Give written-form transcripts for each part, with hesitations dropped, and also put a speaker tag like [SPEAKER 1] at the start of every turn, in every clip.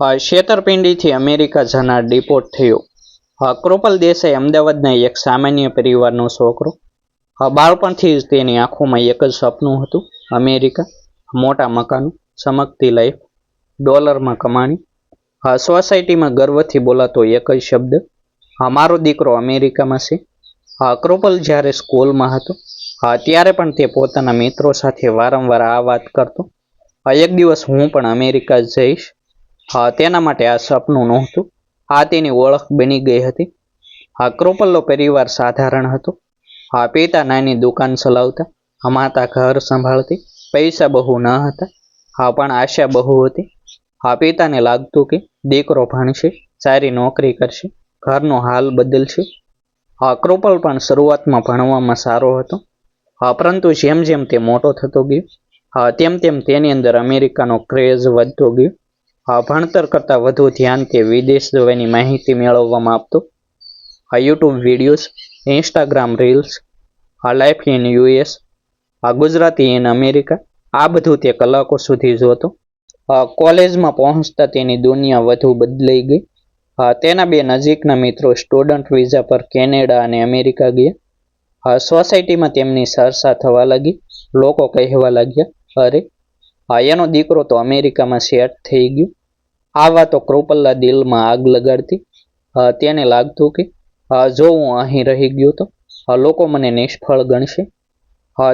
[SPEAKER 1] છેતરપિંડીથી America જનાર deport થયો. કૃપાલ દેસાઈ અમદાવાદના એક સામાન્ય પરિવારનો છોકરો. બાળપણથી જ તેની આંખોમાં એક જ સપનું હતું, અમેરિકા. મોટા મકાનો, ચમકતી લાઈફ, ડોલરમાં કમાણી. સોસાયટીમાં ગર્વથી બોલાતો એક જ શબ્દ, મારો દીકરો અમેરિકામાં છે. કૃપાલ જ્યારે સ્કૂલમાં હતો ત્યારે પણ તે પોતાના મિત્રો સાથે વારંવાર આ વાત કરતો. એક દિવસ હું પણ અમેરિકા જઈશ. તેના માટે આ સપનું નહોતું, આ તેની ઓળખ બની ગઈ હતી. કૃપાલનો પરિવાર સાધારણ હતો. પિતા નાની દુકાન ચલાવતા, માતા ઘર સંભાળતી. પૈસા બહુ ન હતા, પણ આશા બહુ હતી. પિતાને લાગતું કે દીકરો ભણશે, સારી નોકરી કરશે, ઘરનો હાલ બદલશે. કૃપાલ પણ શરૂઆતમાં ભણવામાં સારો હતો, પરંતુ જેમ જેમ તે મોટો થતો ગયો તેમ તેમ તેની અંદર અમેરિકાનો ક્રેઝ વધતો ગયો. ભણતર કરતાં વધુ ધ્યાન તે વિદેશ જવાની માહિતી મેળવવામાં આપતો. YouTube videos, Instagram reels, life in US, Gujarati in America, આ બધું તે કલાકો સુધી જોતો. કોલેજમાં પહોંચતા તેની દુનિયા વધુ બદલાઈ ગઈ. તેના બે નજીકના મિત્રો સ્ટુડન્ટ વિઝા પર કેનેડા અને અમેરિકા ગયા. સોસાયટીમાં તેમની ચર્ચા થવા લાગી. લોકો કહેવા લાગ્યા, અરે એનો દીકરો તો અમેરિકામાં સેટ થઈ ગયો. આ વાતો કૃપાલના દિલમાં આગ લગાડતી. તેને લાગતું કે જો હું અહીં રહી ગયો તો લોકો મને નિષ્ફળ ગણશે.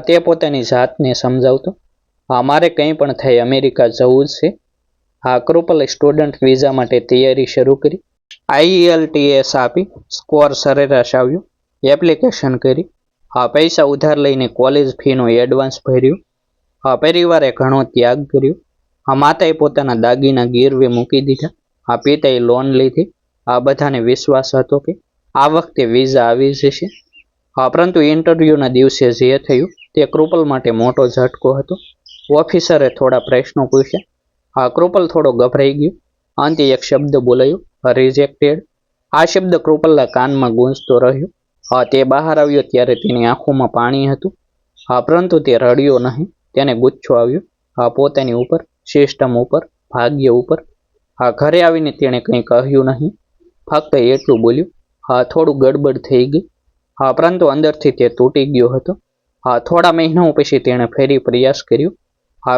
[SPEAKER 1] તે પોતાની જાતને સમજાવતો, મારે કંઈ પણ થઈ અમેરિકા જવું જ છે. કૃપાલે સ્ટુડન્ટ વિઝા માટે તૈયારી શરૂ કરી. IELTS આપી, સ્કોર સરેરાશ આવ્યો. એપ્લિકેશન કરી, પૈસા ઉધાર લઈને કોલેજ ફીનું એડવાન્સ ભર્યું. પરિવારે ઘણો ત્યાગ કર્યો. માતાએ પોતાના દાગીના ગીરવે મૂકી દીધા. પિતાએ લોન લીધી. બધાને વિશ્વાસ હતો કે આ વખતે વિઝા આવી જશે. પરંતુ ઇન્ટરવ્યૂના દિવસે જે થયું તે કૃપાલ માટે મોટો ઝટકો હતો. ઓફિસરે થોડા પ્રશ્નો પૂછ્યા. કૃપાલ થોડો ગભરાઈ ગયો. અંતે એક શબ્દ બોલાયો, રિજેક્ટેડ. આ શબ્દ કૃપાલના કાનમાં ગૂંજતો રહ્યો. તે બહાર આવ્યો ત્યારે તેની આંખોમાં પાણી હતું, પરંતુ તે રડ્યો નહીં. તેને ગુસ્સો આવ્યો, પોતાની ઉપર, સિસ્ટમ ઉપર, ભાગ્ય ઉપર. ઘરે આવીને તેણે કંઈ કહ્યું નહીં, ફક્ત એટલું બોલ્યું, થોડું ગડબડ થઈ ગઈ. પરંતુ અંદરથી તે તૂટી ગયો હતો. થોડા મહિનાઓ પછી તેણે ફરી પ્રયાસ કર્યો.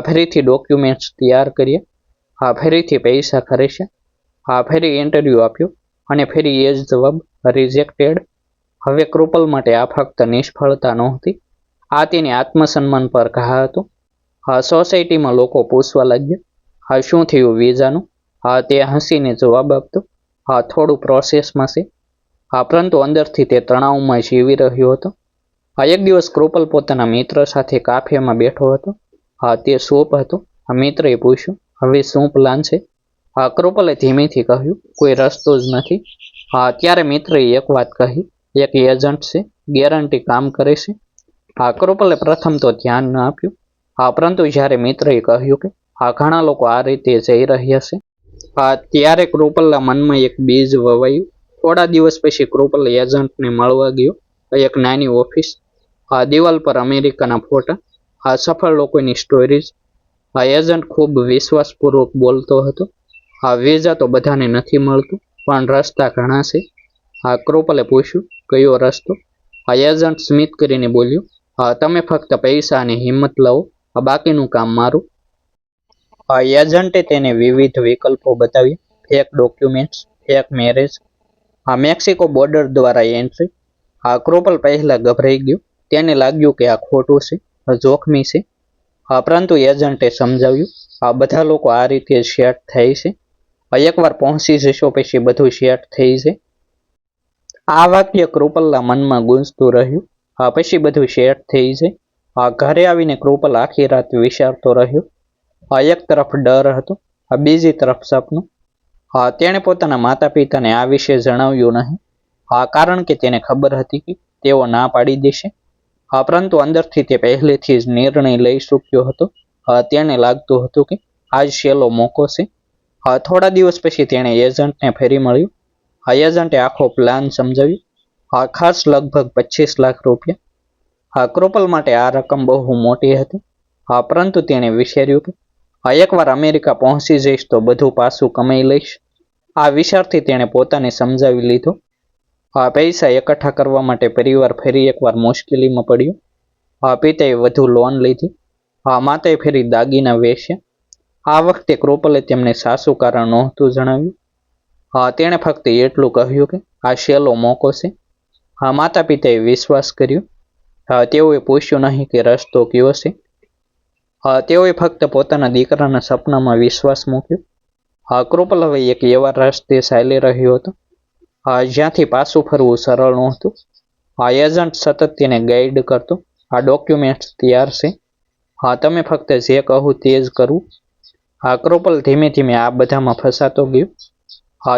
[SPEAKER 1] ફરીથી ડોક્યુમેન્ટ્સ તૈયાર કર્યા. ફરીથી પૈસા ખર્ચ્યા. ફરી ઇન્ટરવ્યૂ આપ્યો અને ફરી એ જ જવાબ, રિજેક્ટેડ. હવે કૃપાલ માટે આ ફક્ત નિષ્ફળતા નહોતી, આ તેની આત્મસન્માન પર ઘા હતો. સોસાયટીમાં લોકો પૂછવા લાગ્યા, શું થયું વિઝાનું? તે હસીને જવાબ આપતો, થોડું પ્રોસેસમાં છે. પરંતુ અંદરથી તે તણાવમાં જીવી રહ્યો હતો. એક દિવસ કૃપાલ પોતાના મિત્ર સાથે કાફેમાં બેઠો હતો. તે સૂપ હતો. મિત્રએ પૂછ્યું, હવે શું પ્લાન છે? કૃપાલે ધીમેથી કહ્યું, કોઈ રસ્તો જ નથી. ત્યારે મિત્રએ એક વાત કહી, એક એજન્ટ છે, ગેરંટી કામ કરે છે. કૃપાલે પ્રથમ તો ધ્યાન ન આપ્યું, પરંતુ જ્યારે મિત્રએ કહ્યું કે ઘણા લોકો આ રીતે જઈ રહ્યા છે, ત્યારે કૃપાલના મનમાં એક બીજ વવાયું. થોડા દિવસ પછી કૃપાલ એજન્ટને મળવા ગયો. એક નાની ઓફિસ, દિવાલ પર અમેરિકાના ફોટા, સફળ લોકોની સ્ટોરીઝ. એજન્ટ ખૂબ વિશ્વાસપૂર્વક બોલતો હતો, વિઝા તો બધાને નથી મળતું, પણ રસ્તા ઘણા છે. કૃપાલે પૂછ્યું, કયો રસ્તો? એજન્ટ સ્મિત કરીને બોલ્યો, તમે ફક્ત પૈસા અને હિંમત લાવો, બાકીનું કામ મારું. એજન્ટે તેને વિવિધ વિકલ્પો બતાવ્યા, fake documents, fake marriage, Mexico border દ્વારા એન્ટ્રી. કૃપાલ પહેલા ગભરાઈ ગયો. તેને લાગ્યું કે આ ખોટું છે, જોખમી છે. પરંતુ એજન્ટે સમજાવ્યું, બધા લોકો આ રીતે સેટ થાય છે. એકવાર પહોંચી જશો પછી બધું સેટ થઈ છે. આ વાક્ય કૃપાલના મનમાં ગૂંજતું રહ્યું, પછી બધું સેટ થઈ છે. ઘરે આવીને કૃપાલ આખી રાત વિચારતો રહ્યો. એક તરફ ડર હતો, બીજી તરફ સપનું. તેણે પોતાના માતા પિતાને આ વિશે જણાવ્યું નહીં, કારણ કે તેને ખબર હતી કે તેઓ ના પાડી દેશે. પરંતુ અંદરથી તે પહેલેથી જ નિર્ણય લઈ ચૂક્યો હતો. તેને લાગતું હતું કે આજ છેલ્લો મોકો છે. થોડા દિવસ પછી તેણે એજન્ટને ફરી મળ્યું. એજન્ટે આખો પ્લાન સમજાવ્યો. ખર્ચ લગભગ 25 લાખ રૂપિયા. કૃપાલ માટે આ રકમ બહુ મોટી હતી, પરંતુ તેણે વિચાર્યું કે એકવાર અમેરિકા પહોંચી જઈશ તો બધું પાછું કમાઈ લઈશ. આ વિચારથી તેણે પોતાને સમજાવી લીધો. પૈસા એકઠા કરવા માટે પરિવાર ફરી એકવાર મુશ્કેલીમાં પડ્યો. પિતાએ વધુ લોન લીધી. માતાએ ફરી દાગીના વેચ્યા. આ વખતે કૃપલે તેમને સાચું કારણ નહોતું જણાવ્યું. તેણે ફક્ત એટલું કહ્યું કે આ સહેલો મોકો છે. માતા પિતાએ વિશ્વાસ કર્યો. તેઓએ પૂછ્યું નહીં કે રસ્તો કયો છે. તેઓએ ફક્ત પોતાના દીકરાના સપનામાં વિશ્વાસ મૂક્યો. કૃપલ હવે એક એવા રસ્તે ચાલી રહ્યો હતો જ્યાંથી પાછું ફરવું સરળ નહોતું. એજન્ટ સતત તેને ગાઈડ કરતો. આ ડોક્યુમેન્ટ્સ તૈયાર છે. તમે ફક્ત જે કહું તે જ કરવું. કૃપલ ધીમે ધીમે આ બધામાં ફસાતો ગયો.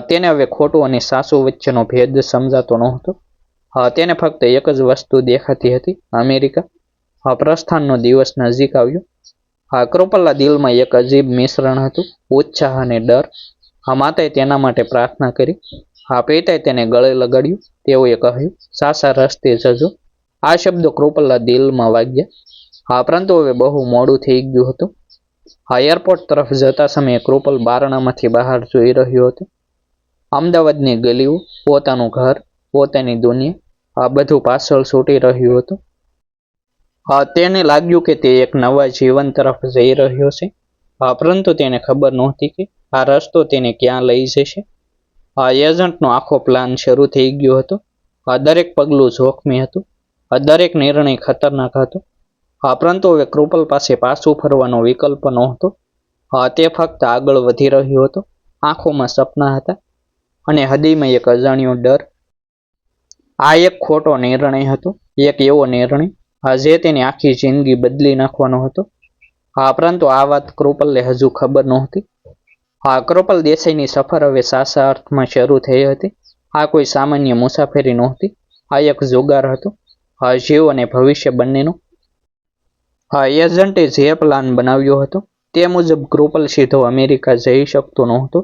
[SPEAKER 1] તેને હવે ખોટું અને સાચું વચ્ચેનો ભેદ સમજાતો નહોતો. તેને ફક્ત એક જ વસ્તુ દેખાતી હતી, અમેરિકા. પ્રસ્થાનનો દિવસ નજીક આવ્યો. કૃપલના દિલમાં એક અજીબ મિશ્રણ હતું, ઉત્સાહ અને ડર. માતાએ તેના માટે પ્રાર્થના કરી. પિતાએ તેને ગળે લગાડ્યું. તેઓએ કહ્યું, સાચા રસ્તે જજો. આ શબ્દો કૃપલના દિલમાં વાગ્યા. પરંતુ હવે બહુ મોડું થઈ ગયું હતું. એરપોર્ટ તરફ જતા સમયે કૃપલ બારણામાંથી બહાર જોઈ રહ્યો હતો. અમદાવાદની ગલીઓ, પોતાનું ઘર, પોતાની દુનિયા, આ બધું પાછળ છૂટી રહ્યું હતું. તેને લાગ્યું કે તે એક નવા જીવન તરફ જઈ રહ્યો છે. પરંતુ તેને ખબર નહોતી કે આ રસ્તો તેને ક્યાં લઈ જશે. એજન્ટનો આખો પ્લાન શરૂ થઈ ગયો હતો. દરેક પગલું જોખમી હતું. દરેક નિર્ણય ખતરનાક હતો. પરંતુ હવે કૃપલ પાસે પાછું ફરવાનો વિકલ્પ નહોતો. તે ફક્ત આગળ વધી રહ્યો હતો. આંખોમાં સપના હતા અને હૃદયમાં એક અજાણ્યો ડર. આ એક ખોટો નિર્ણય હતો. એક એવો નિર્ણય જે તેની આખી જિંદગી બદલી નાખવાનો હતો. પરંતુ આ વાત કૃપલને હજુ ખબર નહોતી. કૃપલ દેસાઈની સફર હવે સાચા અર્થમાં શરૂ થઈ હતી. આ કોઈ સામાન્ય મુસાફરી નહોતી. આ એક જુગાર હતો, જીવ અને ભવિષ્ય બંનેનો. એજન્ટે જે પ્લાન બનાવ્યો હતો તે મુજબ કૃપલ સીધો અમેરિકા જઈ શકતો નહોતો.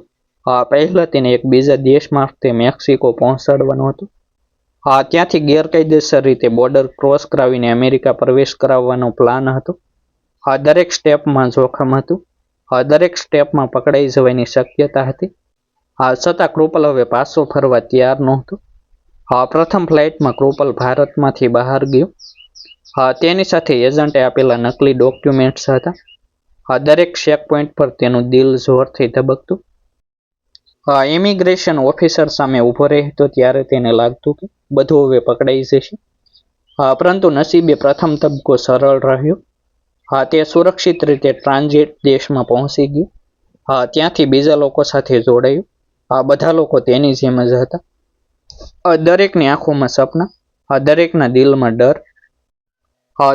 [SPEAKER 1] પહેલા તેને એક બીજા દેશ મારફતે મેક્સિકો પહોંચાડવાનો હતો. ત્યાંથી ગેરકાયદેસર રીતે બોર્ડર ક્રોસ કરાવીને અમેરિકા પ્રવેશ કરાવવાનો પ્લાન હતો. દરેક સ્ટેપમાં જોખમ હતું. દરેક સ્ટેપમાં પકડાઈ જવાની શક્યતા હતી. છતાં કૃપલ હવે પાછો ફરવા તૈયાર નહોતો. પ્રથમ ફ્લાઇટમાં કૃપલ ભારતમાંથી બહાર ગયો. તેની સાથે એજન્ટે આપેલા નકલી ડોક્યુમેન્ટ્સ હતા. દરેક ચેક પોઈન્ટ પર તેનું દિલ જોરથી ધબકતું. ઇમિગ્રેશન ઓફિસર સામે ઊભો રહેતો ત્યારે તેને લાગતું કે બધું હવે પકડાઈ જશે. પરંતુ નસીબે પ્રથમ તબક્કો સરળ રહ્યો. તે સુરક્ષિત રીતે ટ્રાન્ઝિટ દેશમાં પહોંચી ગયું. ત્યાંથી બીજા લોકો સાથે જોડાયું. બધા લોકો તેની જેમ જ હતા. દરેકની આંખોમાં સપના, દરેકના દિલમાં ડર.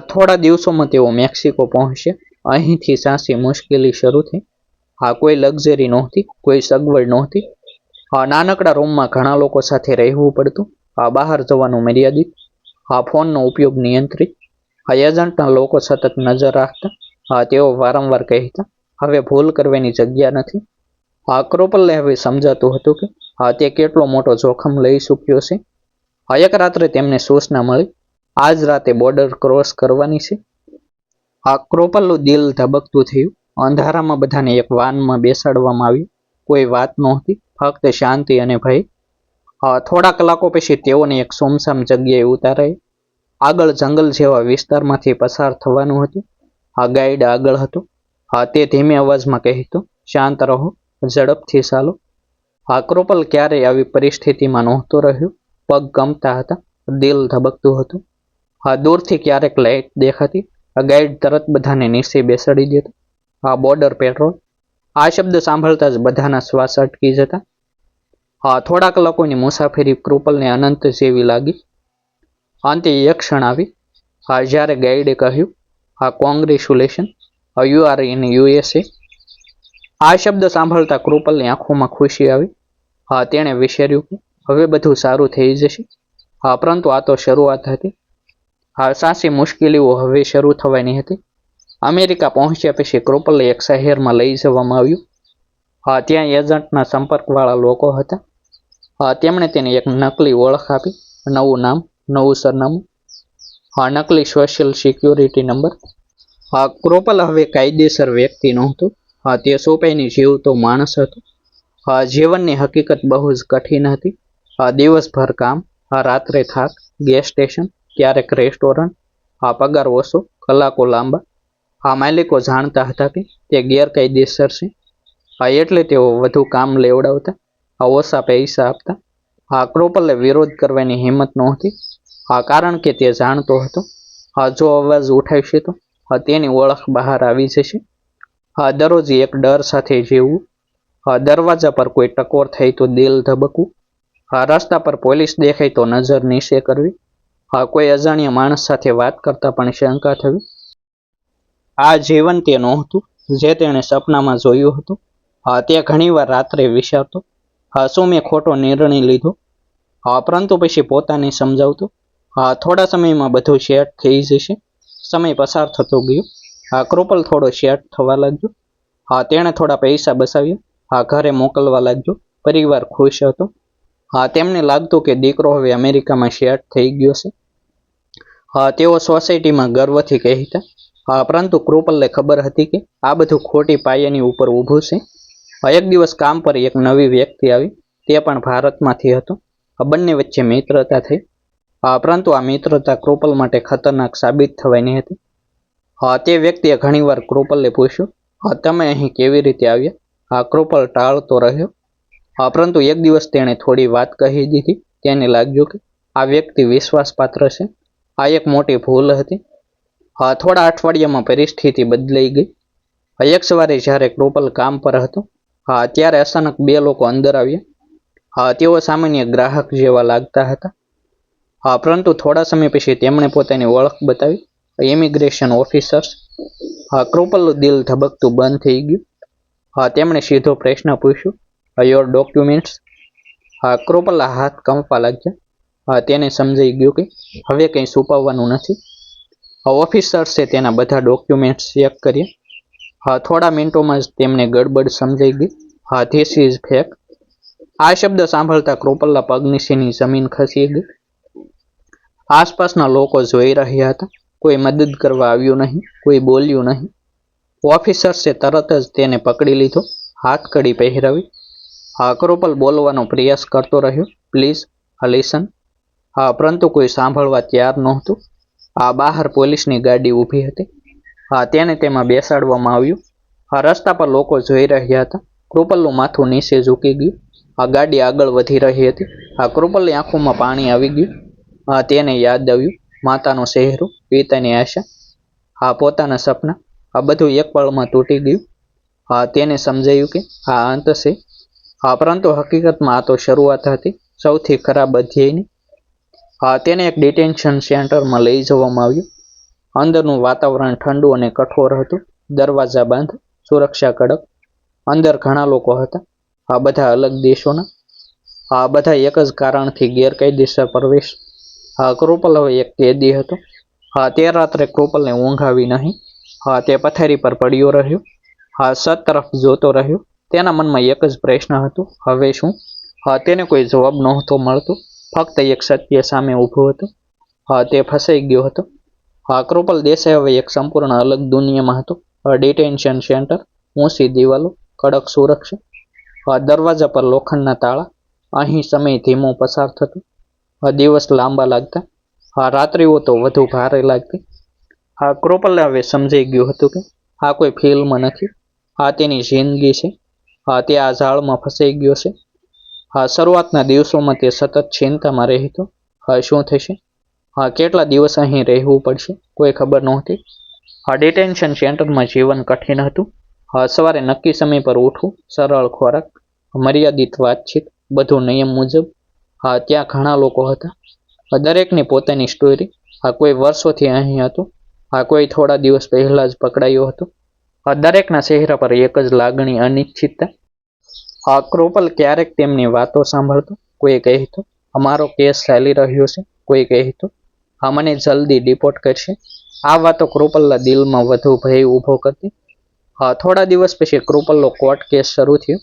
[SPEAKER 1] થોડા દિવસોમાં તેઓ મેક્સિકો પહોંચ્યા. અહીંથી સાચી મુશ્કેલી શરૂ થઈ. કોઈ લક્ઝરી નહોતી, કોઈ સગવડ નહોતી. નાનકડા રૂમમાં ઘણા લોકો સાથે રહેવું પડતું. બહાર જવાનું મર્યાદિત. ફોનનો ઉપયોગ નિયંત્રિત. એજન્ટના લોકો સતત નજર રાખતા. તેઓ વારંવાર કહેતા, હવે ભૂલ કરવાની જગ્યા નથી. કૃપલને હવે સમજાતું હતું કે તે કેટલો મોટો જોખમ લઈ ચૂક્યો છે. એક રાત્રે તેમને સૂચના મળી, આજ રાતે બોર્ડર ક્રોસ કરવાની છે. કૃપલનું દિલ ધબકતું થયું. અંધારામાં બધાને એક વાનમાં બેસાડવામાં આવ્યું. કોઈ વાત નહોતી, ફક્ત શાંતિ અને ભય. થોડા કલાકો પછી તેઓને એક સુમસામ જગ્યાએ ઉતારાય. આગળ જંગલ જેવા વિસ્તારમાંથી પસાર થવાનું હતું. ગાઈડ આગળ હતો. તે ધીમે અવાજમાં કહેતો, શાંત રહો, ઝડપથી ચાલો. કૃપલ ક્યારેય આવી પરિસ્થિતિમાં નહોતો રહ્યો. પગ કંપતા હતા, દિલ ધબકતું હતું. દૂરથી ક્યારેક લાઇટ દેખાતી. ગાઈડ તરત બધાને નીચે બેસાડી દેતો. Border petrol. આ શબ્દ સાંભળતા જ બધાના શ્વાસ અટકી જતા. થોડાક લોકોની મુસાફરી કૃપલને અનંત જેવી લાગી. અંતે એક ક્ષણ આવી જ્યારે ગાઈડે કહ્યું, congratulation, you are in USA. આ શબ્દ સાંભળતા કૃપલની આંખોમાં ખુશી આવી. તેણે વિચાર્યું કે હવે બધું સારું થઈ જશે. પરંતુ આ તો શરૂઆત હતી. સાચી મુશ્કેલીઓ હવે શરૂ થવાની હતી. અમેરિકા પહોંચ્યા પછી કૃપલને એક શહેરમાં લઈ જવામાં આવ્યું. ત્યાં એજન્ટના સંપર્કવાળા લોકો હતા. તેમણે તેને એક નકલી ઓળખ આપી, નવું નામ, નવું સરનામું, નકલી સોશિયલ સિક્યુરિટી નંબર. કૃપલ હવે કાયદેસર વ્યક્તિ નહોતો. તે સોંપાઈની જીવતો માણસ હતો. જીવનની હકીકત બહુ જ કઠિન હતી. દિવસભર કામ, રાત્રે થાક, ગેસ સ્ટેશન, ક્યારેક રેસ્ટોરન્ટ, પગાર ઓછો, કલાકો લાંબા. માલિકો જાણતા હતા કે તે ગેરકાયદેસર છે, એટલે તેઓ વધુ કામ લેવડાવતા, ઓછા પૈસા આપતા. ક્રોપલે વિરોધ કરવાની હિંમત નહોતી, કારણ કે તે જાણતો હતો જો અવાજ ઉઠાવશે તો તેની ઓળખ બહાર આવી જશે. દરરોજ એક ડર સાથે જીવવું, દરવાજા પર કોઈ ટકોર થાય તો દિલ ધબકવું, રસ્તા પર પોલીસ દેખાય તો નજર નીચે કરવી, કોઈ અજાણ્યા માણસ સાથે વાત કરતા પણ શંકા થવી. આ જીવન તે નહોતું જે તેણે સપનામાં જોયું હતું. તે ઘણીવાર રાત્રે વિચારતો, શું મેં ખોટો નિર્ણય લીધો? પરંતુ પછી પોતાને સમજાવતો, થોડા સમયમાં બધું સેટ થઈ જશે. સમય પસાર થતો ગયો. કૃપલ થોડો સેટ થવા લાગ્યો. તેણે થોડા પૈસા બચાવ્યા, ઘરે મોકલવા લાગ્યો. પરિવાર ખુશ હતો. તેમને લાગતું કે દીકરો હવે અમેરિકામાં સેટ થઈ ગયો છે. તેઓ સોસાયટીમાં ગર્વથી કહેતા. પરંતુ કૃપલને ખબર હતી કે આ બધું ખોટી પાયાની ઉપર ઊભું છે. એક દિવસ કામ પર એક નવી વ્યક્તિ આવી. તે પણ ભારતમાંથી હતો. બંને વચ્ચે મિત્રતા થઈ. પરંતુ આ મિત્રતા કૃપલ માટે ખતરનાક સાબિત થવાની હતી. તે વ્યક્તિએ ઘણીવાર કૃપલને પૂછ્યું, તમે અહીં કેવી રીતે આવ્યા? કૃપલ ટાળતો રહ્યો. પરંતુ એક દિવસ તેણે થોડી વાત કહી દીધી. તેને લાગ્યું કે આ વ્યક્તિ વિશ્વાસપાત્ર છે. આ એક મોટી ભૂલ હતી. થોડા અઠવાડિયામાં પરિસ્થિતિ બદલાઈ ગઈ. એક સવારે જ્યારે કૃપલ કામ પર હતો, ત્યારે અચાનક બે લોકો અંદર આવ્યા. તેઓ સામાન્ય ગ્રાહક જેવા લાગતા હતા. પરંતુ થોડા સમય પછી તેમણે પોતાની ઓળખ બતાવી. Immigration officers. કૃપલનું દિલ ધબકતું બંધ થઈ ગયું. તેમણે સીધો પ્રશ્ન પૂછ્યો, યોર ડોક્યુમેન્ટ્સ? કૃપલના હાથ કંપવા લાગ્યા. તેને સમજાઈ ગયું કે હવે કંઈ છુપાવવાનું નથી. ઓફિસર્સે તેના બધા ડોક્યુમેન્ટ્સ ચેક કર્યા. થોડા મિનિટોમાં જ તેમને ગડબડ સમજાઈ ગઈ. This is fake. આ શબ્દ સાંભળતા કૃપલના પગ નીચેની જમીન ખસી ગઈ. આસપાસના લોકો જોઈ રહ્યા હતા. કોઈ મદદ કરવા આવ્યું નહીં, કોઈ બોલ્યું નહીં. ઓફિસર્સે તરત જ તેને પકડી લીધો, હાથકડી પહેરાવી. કૃપલ બોલવાનો પ્રયાસ કરતો રહ્યો, પ્લીઝ લિસન. પરંતુ કોઈ સાંભળવા તૈયાર નહોતું. બહાર પોલીસની ગાડી ઊભી હતી. તેને તેમાં બેસાડવામાં આવ્યું. રસ્તા પર લોકો જોઈ રહ્યા હતા. કૃપલનું માથું નીચે ઝૂકી ગયું. ગાડી આગળ વધી રહી હતી. કૃપલની આંખોમાં પાણી આવી ગયું. તેને યાદ આવ્યું, માતાનો ચહેરો, પિતાની આશા, પોતાના સપના. આ બધું એક પળમાં તૂટી ગયું. તેને સમજાયું કે આ અંત છે. પરંતુ હકીકતમાં આ તો શરૂઆત હતી, સૌથી ખરાબ અધ્યાયની. તેને એક ડિટેન્શન સેન્ટરમાં લઈ જવામાં આવ્યું. અંદરનું વાતાવરણ ઠંડુ અને કઠોર હતું. દરવાજા બંધ, સુરક્ષા કડક. અંદર ઘણા લોકો હતા, બધા અલગ દેશોના. બધા એક જ કારણથી ગેરકાયદેસર પ્રવેશ. કૃપલ હવે એક કેદી હતો. તે રાત્રે કૃપલને ઊંઘ આવી નહીં. તે પથારી પર પડ્યો રહ્યો. છત તરફ જોતો રહ્યો. તેના મનમાં એક જ પ્રશ્ન હતો, હવે શું? તેને કોઈ જવાબ નહોતો મળતો. ફક્ત એક સત્ય સામે ઊભું હતું. તે ફસાઈ ગયો હતો. કૃપલ દેસાઈ હવે એક સંપૂર્ણ અલગ દુનિયામાં હતો. ડિટેન્શન સેન્ટર, ઊંચી દિવાલો, કડક સુરક્ષા, દરવાજા પર લોખંડના તાળા. અહીં સમય ધીમો પસાર થતો. દિવસ લાંબા લાગતા. રાત્રિઓ તો વધુ ભારે લાગતી. કૃપલને હવે સમજાઈ ગયું હતું કે આ કોઈ ફિલ્મ નથી, આ તેની જિંદગી છે. તે આ જાળમાં ફસાઈ ગયો છે. શરૂઆતના દિવસોમાં તે સતત ચિંતામાં રહેતો. શું થશે? કેટલા દિવસ અહીં રહેવું પડશે? કોઈ ખબર નહોતી. ડિટેન્શન સેન્ટરમાં જીવન કઠિન હતું. સવારે નક્કી સમય પર ઉઠવું, સરળ ખોરાક, મર્યાદિત વાતચીત, બધું નિયમ મુજબ. ત્યાં ઘણા લોકો હતા. દરેકની પોતાની સ્ટોરી. કોઈ વર્ષોથી અહીં હતું, કોઈ થોડા દિવસ પહેલા જ પકડાયો હતો. દરેકના ચહેરા પર એક જ લાગણી, અનિશ્ચિતતા. કૃપલ ક્યારેક તેમની વાતો સાંભળતો. કોઈ કહેતો, અમારો કેસ ચાલી રહ્યો છે. કોઈ કહેતો, મને જલ્દી ડિપોર્ટ કરશે. આ વાતો કૃપલના દિલમાં વધુ ભય ઊભો કરતી. થોડા દિવસ પછી કૃપલનો કોર્ટ કેસ શરૂ થયો.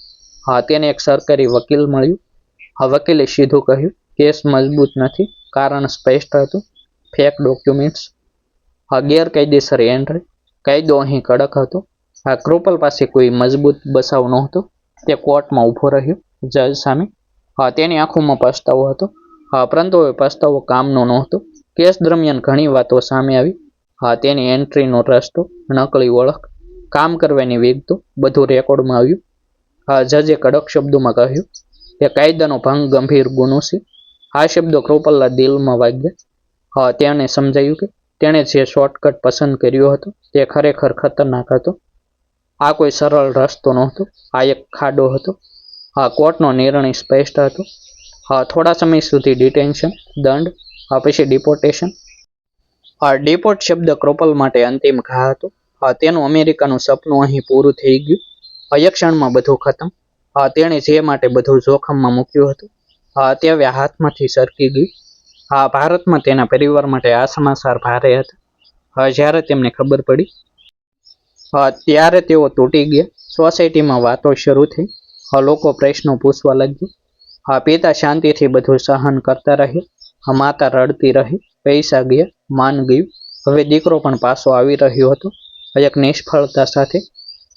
[SPEAKER 1] તેને એક સરકારી વકીલ મળ્યું. વકીલે સીધું કહ્યું, કેસ મજબૂત નથી. કારણ સ્પષ્ટ હતું, ફેક ડોક્યુમેન્ટ્સ, ગેરકાયદેસર એન્ટ્રી. કાયદો અહીં કડક હતો. આ કૃપાલ પાસે કોઈ મજબૂત બસાવ નહોતો. તે કોર્ટમાં ઊભો રહ્યો જજ સામે. તેની આંખોમાં પસ્તાવો હતો, પરંતુ હવે પસ્તાવો કામનો નહોતો. કેસ દરમિયાન ઘણી વાતો સામે આવી. તેની એન્ટ્રીનો રસ્તો, નકલી ઓળખ, કામ કરવાની વિગતો, બધું રેકોર્ડમાં આવ્યું. જજે કડક શબ્દોમાં કહ્યું કે કાયદાનો ભંગ ગંભીર ગુનો છે. આ શબ્દો કૃપાલના દિલમાં વાગ્યા. તેને સમજાયું કે તેણે જે શોર્ટકટ પસંદ કર્યો હતો તે ખરેખર ખતરનાક હતો. આ કોઈ સરળ રસ્તો નહોતો, આ એક ખાડો હતો. કોર્ટનો નિર્ણય સ્પષ્ટ હતો. થોડા સમય સુધી ડિટેન્શન, દંડ, પછી ડિપોર્ટેશન. ડિપોર્ટ શબ્દ કૃપાલ માટે અંતિમ ઘા હતો. તેનું અમેરિકાનું સપનું અહીં પૂરું થઈ ગયું. એક ક્ષણમાં બધું ખતમ. તેણે જે માટે બધું જોખમમાં મૂક્યું હતું તે હવે હાથમાંથી સરકી ગયું. ભારતમાં તેના પરિવાર માટે આ સમાચાર ભારે હતા. જ્યારે તેમને ખબર પડી ત્યારે તેઓ તૂટી ગયા. સોસાયટીમાં વાતો શરૂ થઈ. લોકો પ્રશ્નો પૂછવા લાગ્યા. પિતા શાંતિથી બધું સહન કરતા રહ્યા. માતા રડતી રહી. પૈસા ગયા, માન ગયું. હવે દીકરો પણ પાછો આવી રહ્યો હતો, એક નિષ્ફળતા સાથે.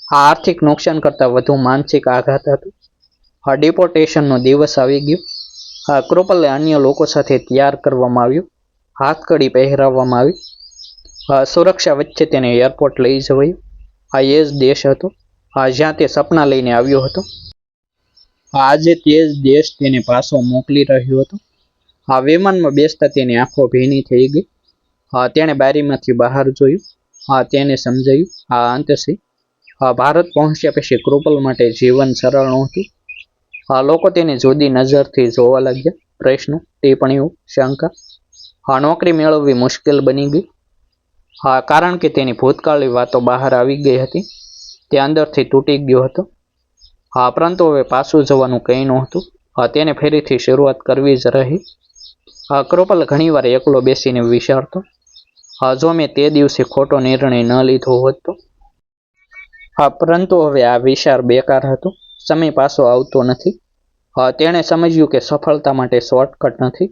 [SPEAKER 1] આ આર્થિક નુકસાન કરતાં વધુ માનસિક આઘાત હતો. ડિપોર્ટેશનનો દિવસ આવી ગયો. કૃપાલને અન્ય લોકો સાથે તૈયાર કરવામાં આવ્યું. હાથકડી પહેરાવવામાં આવી. સુરક્ષા વચ્ચે તેને એરપોર્ટ લઈ જવાયું. એ જ દેશ હતો જ્યાં તે સપના લઈને આવ્યો હતો. આજે તે જ દેશ તેને પાછો મોકલી રહ્યો હતો. વિમાનમાં બેસતા તેની આંખો ભીની થઈ ગઈ. તેણે બારીમાંથી બહાર જોયું. તેને સમજાયું આ અંત છે. ભારત પહોંચ્યા પછી કૃપાલ માટે જીવન સરળ નહોતું. લોકો તેને જુદી નજરથી જોવા લાગ્યા. પ્રશ્નો, ટિપ્પણીઓ, શંકા. નોકરી મેળવવી મુશ્કેલ બની ગઈ. કારણ કે તેની ભૂતકાળની વાતો બહાર આવી ગઈ હતી. તે અંદરથી તૂટી ગયો હતો. પરંતુ હવે પાછું જવાનું કંઈ નહોતું. તેને ફરીથી શરૂઆત કરવી જ રહી. કૃપાલ ઘણીવાર એકલો બેસીને વિચારતો, જો મેં તે દિવસે ખોટો નિર્ણય ન લીધો હોત તો. પરંતુ હવે આ વિચાર બેકાર હતો. સમય પાછો આવતો નથી. તેણે સમજ્યું કે સફળતા માટે શોર્ટકટ નથી.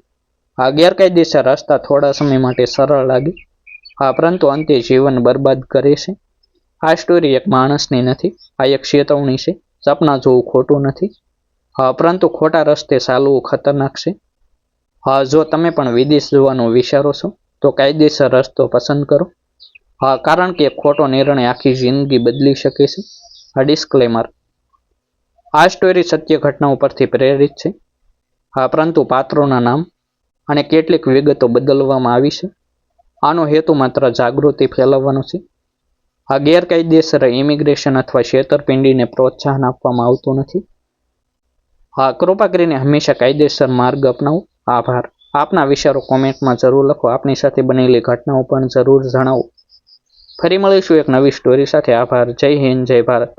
[SPEAKER 1] ગેરકાયદેસર રસ્તા થોડા સમય માટે સરળ લાગે, પરંતુ અંતે જીવન બરબાદ કરે છે. આ સ્ટોરી એક માણસની નથી, આ એક ચેતવણી છે. સપના જોવું ખોટું નથી, પરંતુ ખોટા રસ્તે ચાલવું ખતરનાક છે. જો તમે પણ વિદેશ જવાનું વિચારો છો તો કાયદેસર રસ્તો પસંદ કરો. કારણ કે ખોટો નિર્ણય આખી જિંદગી બદલી શકે છે. ડિસ્ક્લેમર: આ સ્ટોરી સત્ય ઘટનાઓ પરથી પ્રેરિત છે, પરંતુ પાત્રોના નામ અને કેટલીક વિગતો બદલવામાં આવી છે. આનો હેતુ માત્ર જાગૃતિ ફેલાવવાનો છે. આ ગેરકાયદેસર ઇમિગ્રેશન અથવા છેતરપિંડીને પ્રોત્સાહન આપવામાં આવતું નથી. કૃપા કરીને હંમેશા કાયદેસર માર્ગ અપનાવો. આભાર. આપના વિચારો કોમેન્ટમાં જરૂર લખો. આપની સાથે બનેલી ઘટનાઓ પણ જરૂર જણાવો. ફરી મળીશું એક નવી સ્ટોરી સાથે. આભાર. જય હિન્દ, જય ભારત.